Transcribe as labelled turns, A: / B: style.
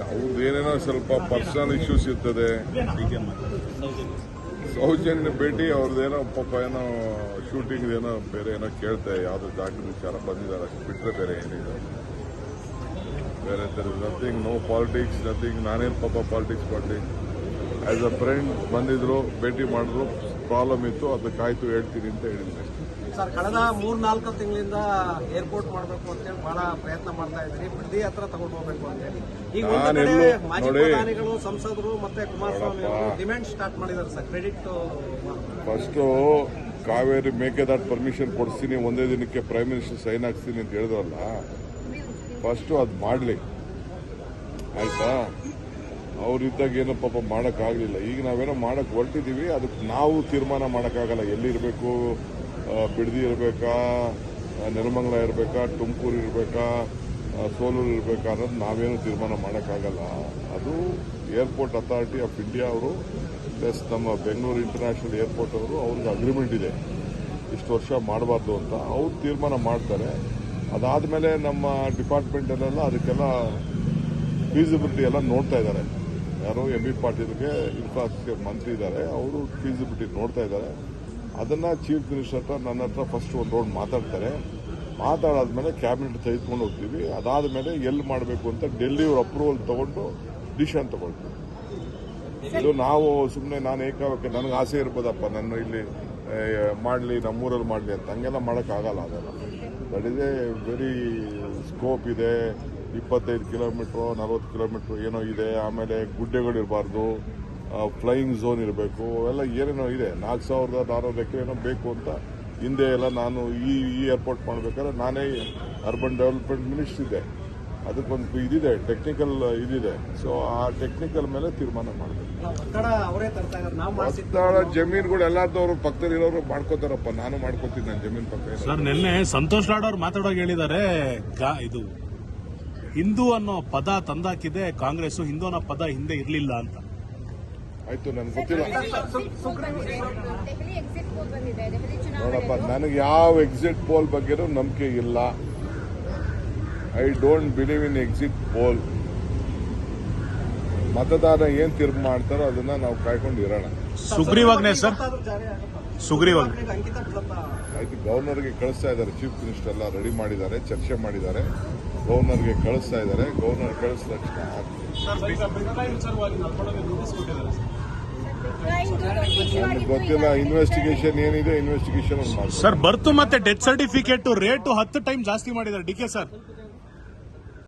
A: ಅವ್ರದ್ದೇನೇನೋ ಸ್ವಲ್ಪ personal issues ಇರ್ತದೆ. ಸೌಜನ್ಯ ಭೇಟಿ ಅವ್ರದ್ದೇನೋ ಪಾಪ ಏನೋ ಶೂಟಿಂಗ್ ಏನೋ ಬೇರೆ ಏನೋ ಕೇಳ್ತೆ ಯಾವುದೋ ಜಾಗದ ವಿಚಾರ ಬಂದಿದ್ದಾರೆ, ಅಷ್ಟು ಬಿಟ್ಟರೆ ಬೇರೆ ಏನಿದೆ. ಬೇರೆ ನಥಿಂಗ್, ನೋ ಪಾಲಿಟಿಕ್ಸ್, ನಥಿಂಗ್. ನಾನೇನು ಪಾಪ ಪಾಲಿಟಿಕ್ಸ್ ಆಸ್ ಅ ಫ್ರೆಂಡ್ ಬಂದಿದ್ರು, ಭೇಟಿ ಮಾಡಿದ್ರು, ಪ್ರಾಬ್ಲಮ್ ಇತ್ತು, ಅದಕ್ಕಾಯ್ತು ಹೇಳ್ತೀನಿ ಅಂತ ಹೇಳಿದ್ದೆ.
B: ಸರ್, ಕಳೆದ 3-4 ತಿಂಗಳಿಂದ ಏರ್ಪೋರ್ಟ್ ಮಾಡಬೇಕು ಅಂತೇಳಿ ಬಹಳ ಪ್ರಯತ್ನ ಮಾಡ್ತಾ ಇದ್ರಿ, ಬಿಡದಿ ಹತ್ರ ತಗೊಂಡು ಹೋಗ್ಬೇಕು ಅಂತೇಳಿ. ಈಗ ಮಾಜಿ ಪ್ರಧಾನಿಗಳು, ಸಂಸದರು ಮತ್ತೆ ಕುಮಾರಸ್ವಾಮಿ ಅವರು ಡಿಮ್ಯಾಂಡ್ ಸ್ಟಾರ್ಟ್ ಮಾಡಿದ್ದಾರೆ sir. Credit
A: first Kaveri Mekedatu permission ಕೊಡಿಸ್ತೀನಿ, ಒಂದೇ ದಿನಕ್ಕೆ ಪ್ರೈಮ್ ಮಿನಿಸ್ಟರ್ ಸೈನ್ ಹಾಕ್ತೀನಿ ಅಂತ ಹೇಳಿದ್ರಲ್ಲ, ಫಸ್ಟ್ ಅದು ಮಾಡಲಿ ಆಯ್ತಾ. ಅವ್ರಿದ್ದಾಗ ಏನೋ ಪಾಪ ಮಾಡೋಕ್ಕಾಗಲಿಲ್ಲ. ಈಗ ನಾವೇನೋ ಮಾಡಕ್ಕೆ ಹೊರಟಿದ್ದೀವಿ, ಅದಕ್ಕೆ ನಾವು ತೀರ್ಮಾನ ಮಾಡೋಕ್ಕಾಗಲ್ಲ. ಎಲ್ಲಿರಬೇಕು, ಬಿಡದಿ ಇರಬೇಕಾ, ನೆಲಮಂಗಲ ಇರಬೇಕಾ, ತುಮಕೂರು ಇರಬೇಕಾ, ಸೋಲೂರು ಇರಬೇಕಾ ಅನ್ನೋದು ನಾವೇನು ತೀರ್ಮಾನ ಮಾಡೋಕ್ಕಾಗಲ್ಲ. ಅದು ಏರ್ಪೋರ್ಟ್ ಅಥಾರಿಟಿ ಆಫ್ ಇಂಡಿಯಾ ಅವರು ಪ್ಲಸ್ ನಮ್ಮ ಬೆಂಗಳೂರು ಇಂಟರ್ನ್ಯಾಷನಲ್ ಏರ್ಪೋರ್ಟ್ ಅವರು, ಅವ್ರಿಗೆ ಅಗ್ರಿಮೆಂಟ್ ಇದೆ ಇಷ್ಟು ವರ್ಷ ಮಾಡಬಾರ್ದು ಅಂತ. ಅವ್ರು ತೀರ್ಮಾನ ಮಾಡ್ತಾರೆ. ಅದಾದಮೇಲೆ ನಮ್ಮ ಡಿಪಾರ್ಟ್ಮೆಂಟಲ್ಲೆಲ್ಲ ಅದಕ್ಕೆಲ್ಲ ಫೀಸಿಬಿಲಿಟಿ ಎಲ್ಲ ನೋಡ್ತಾ ಇದ್ದಾರೆ. ಯಾರೋ MB ಪಾಟೀಲ್ಗೆ ಇನ್ಫ್ರಾಸ್ಟ್ರಕ್ಚರ್ ಮಂತ್ರಿ ಇದ್ದಾರೆ, ಅವರು ಫೀಸಿಬಿಲಿಟಿ ನೋಡ್ತಾ ಇದ್ದಾರೆ. ಅದನ್ನು ಚೀಫ್ ಮಿನಿಸ್ಟರ್ ಹತ್ರ ನನ್ನ ಹತ್ರ ಫಸ್ಟ್ ಒಂದು ರೌಂಡ್ ಮಾತಾಡ್ತಾರೆ. ಮಾತಾಡಾದ್ಮೇಲೆ ಕ್ಯಾಬಿನೆಟ್ ತೆಗೆದುಕೊಂಡು ಹೋಗ್ತೀವಿ. ಅದಾದಮೇಲೆ ಎಲ್ಲಿ ಮಾಡಬೇಕು ಅಂತ ಡೆಲ್ಲಿಯವ್ರ ಅಪ್ರೂವಲ್ ತಗೊಂಡು ಡಿಸಿಷನ್ ತಗೊಳ್ತೀವಿ. ಇದು ನಾವು ಸುಮ್ಮನೆ ನಾನು ಏಕಾವಕ್ಕೆ ನನಗೆ ಆಸೆ ಇರ್ಬೋದಪ್ಪ, ನನ್ನ ಇಲ್ಲಿ ಮಾಡಲಿ, ನಮ್ಮೂರಲ್ಲಿ ಮಾಡಲಿ ಅಂತ ಹಂಗೆಲ್ಲ ಮಾಡೋಕ್ಕಾಗಲ್ಲ. ಅದೆಲ್ಲ that is A very scope ಇದೆ. 25 ಕಿಲೋಮೀಟ್ರು 40 ಕಿಲೋಮೀಟ್ರು ಏನೋ ಇದೆ. ಆಮೇಲೆ ಗುಡ್ಡೆಗಳಿರಬಾರ್ದು, ಫ್ಲೈಯಿಂಗ್ ಝೋನ್ ಇರಬೇಕು, ಅವೆಲ್ಲ ಏನೇನೋ ಇದೆ. 4,400 ಎಕರೆ ಏನೋ ಬೇಕು ಅಂತ ಹಿಂದೆ ಎಲ್ಲ ನಾನು ಈ ಏರ್ಪೋರ್ಟ್ ಮಾಡಬೇಕಾದ್ರೆ ನಾನೇ ಅರ್ಬನ್ ಡೆವಲಪ್ಮೆಂಟ್ ಮಿನಿಸ್ಟರ್ ಇದ್ದೆ. ಅದಕ್ಕೊಂದು ಇದಿದೆ, ಟೆಕ್ನಿಕಲ್ ಇದಿದೆ. ಸೊ ಆ ಟೆಕ್ನಿಕಲ್ ಮೇಲೆ ತೀರ್ಮಾನ ಮಾಡಬೇಕು. ಜಮೀನುಗಳು ಎಲ್ಲಾದವರು ಪಕ್ಕದಲ್ಲಿರೋರು ಮಾಡ್ಕೋತಾರಪ್ಪ, ನಾನು ಮಾಡ್ಕೋತೀನಿ ನನ್ನ ಜಮೀನು ಪಕ್ಕ.
C: ಸರ್, ನಿನ್ನೆ ಸಂತೋಷ್ ಲಾಡ್ ಅವ್ರು ಮಾತಾಡೋಕೆ ಹೇಳಿದ್ದಾರೆ, ಇದು ಹಿಂದೂ ಅನ್ನೋ ಪದ ತಂದಾಕಿದೆ ಕಾಂಗ್ರೆಸ್, ಹಿಂದೂ ಅನ್ನೋ ಪದ ಹಿಂದೆ ಇರಲಿಲ್ಲ ಅಂತ.
A: ಆಯ್ತು, ನನ್ಗೆ ಗೊತ್ತಿಲ್ಲ ನೋಡಪ್ಪ. ನನಗೆ ಯಾವ ಎಕ್ಸಿಟ್ ಪೋಲ್ ಬಗ್ಗೆನೂ ನಂಬಿಕೆ ಇಲ್ಲ. I don't believe in exit poll. ಮತದಾರ ಏನ್ ತೀರ್ಪು ಮಾಡ್ತಾರೋ ಅದನ್ನ ನಾವು ಕಾಯ್ಕೊಂಡು ಇರೋಣ.
C: ಸುಗ್ರೀವಾಜ್ಞೆ ಸರ್, ಸುಗ್ರೀವಾಜ್ಞೆ
A: ಆಯ್ತು, ಗವರ್ನರ್ಗೆ ಕಳಿಸ್ತಾ ಇದ್ದಾರೆ. ಚೀಫ್ ಮಿನಿಸ್ಟರ್ ಎಲ್ಲ ರೆಡಿ ಮಾಡಿದ್ದಾರೆ, ಚರ್ಚೆ ಮಾಡಿದ್ದಾರೆ, ಗವರ್ನರ್ಗೆ ಕಳಿಸ್ತಾ ಇದ್ದಾರೆ. ಗವರ್ನರ್ ಕಳಿಸಿದ ತಕ್ಷಣ ನಮ್ಗೆ ಗೊತ್ತಿಲ್ಲ. ಇನ್ವೆಸ್ಟಿಗೇಷನ್ ಏನಿದೆ, ಇನ್ವೆಸ್ಟಿಗೇಷನ್
C: ಸರ್ ಬರ್ತು ಮತ್ತೆ ಡೆತ್ ಸರ್ಟಿಫಿಕೇಟ್ ರೇಟ್ 10 ಟೈಮ್ ಜಾಸ್ತಿ ಮಾಡಿದ್ದಾರೆ DK ಸರ್.